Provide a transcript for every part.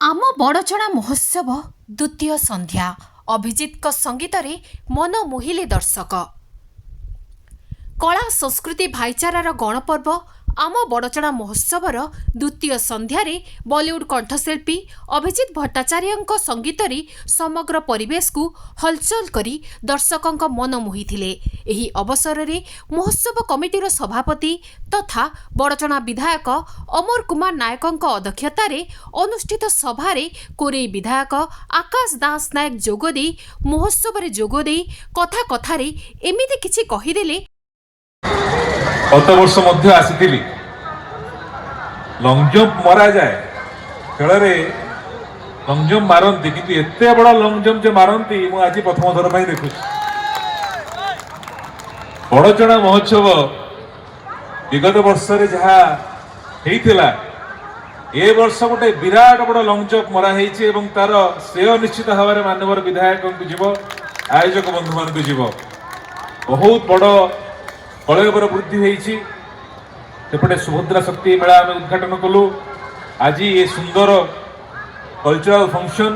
आम बड़चणा महोत्सव द्वितीय संध्या अभिजित संगीत मन मोहिले दर्शक कला संस्कृति भाईचारार गणपर्व आम बड़चणा महोत्सवर द्वितीय संध्यारे बॉलीवुड कंठशिल्पी अभिजित भट्टाचार्य संगीत समग्र परिवेश को हलचल करी दर्शकों मन मोहिथिले। एही अवसर में महोत्सव कमिटीर सभापति तथा बड़चणा विधायक अमर कुमार नायकों अध्यक्षतार अनुष्ठित सभारे कोरेई विधायक आकाश दास नायक जोगदे महोत्सव जोगदे कथा कथारे एमिति किछि कहिदेले। गत वर्ष मध्य आसीथिली लंग जंप मरा जाए खेल लंग जंप मारती किंतु एते बड़ा लंग जंप जो मारती मु आज प्रथम थर पर देखु बड़चणा महोत्सव विगत वर्ष जहाँ होता ए वर्ष गोटे विराट बड़ लंग जंप मरा एवं तार श्रेय निश्चित भाव में मानवर विधायक जीव आयोजक बंधु मान जीव बहुत बड़ कलयबर वृद्धि होती सेपटे सुभद्रा शक्ति मेला आम उद्घाटन कलु। आज ये सुंदर कल्चरल फंक्शन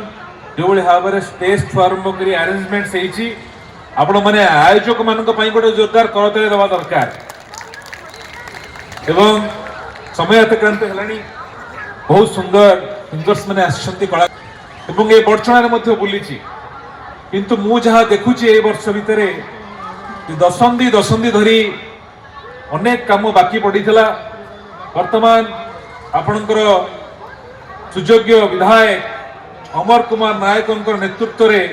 जो भाव में स्टेज ठू आरंभ कर आरेंजमेंट आपण मैंने आयोजक मान गोटे जोरदार करताली देवा दरकार एवं समय अतिक्रांत है बहुत सुंदर सिंगर्स मैंने आसछंती कला एवं ये बड़चणा बुली किंतु मु जहाँ देखुची ए वर्ष भितर दशंधी धरी अनेक काम बाकी पड़ीला वर्तमान आपणकर सुयोग्य विधायक अमर कुमार नायकों नेतृत्व में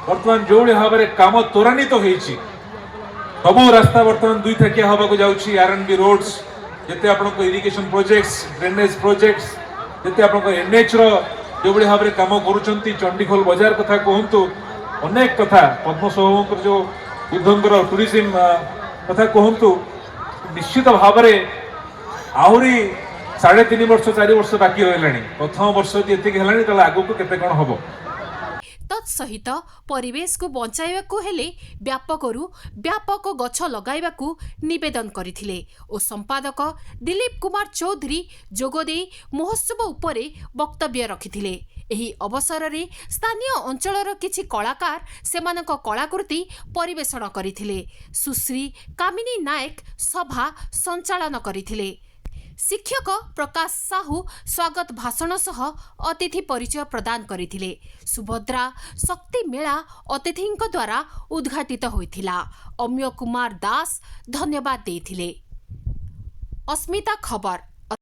वर्तमान जो भाव में काम त्वरान्वित होती सबू रास्ता वर्तमान दुई थाकिया हवा जाऊँगी आर&बी रोड्स जिते आप इरिगेशन प्रोजेक्ट्स ड्रेनेज प्रोजेक्ट्स जिते आप एनएच जो भाव में काम करुँच चंडीखोल बाजार कथा कहतु अनेक कथा पद्म सभा जो बुद्धंकर टूरिज्म कथा कहतु निश्चित भाव में आहरी 3.5 वर्ष 4 वर्ष बाकी रहा प्रथम वर्ष ये आगू केते कौन हम तत्सहित परिवेश को बचाइबाकू हेले व्यापकरू व्यापक गछ लगाइबाकू निवेदन करथिले और संपादक दिलीप कुमार चौधरी जोगदे महोत्सव उपरे वक्तव्य रखिथिले। एही अवसर में स्थानीय अंचलर किछि कलाकार सेमानक कलाकृति परिवेषण करथिले। सुश्री कामिनी नायक सभा संचालन करथिले। शिक्षक प्रकाश साहू स्वागत भाषण सह अतिथि परिचय प्रदान करथिले। सुभद्रा शक्ति मेला अतिथि द्वारा उद्घाटित होइथिला। अम्य कुमार दास धन्यवाद देथिले। अस्मिता खबर।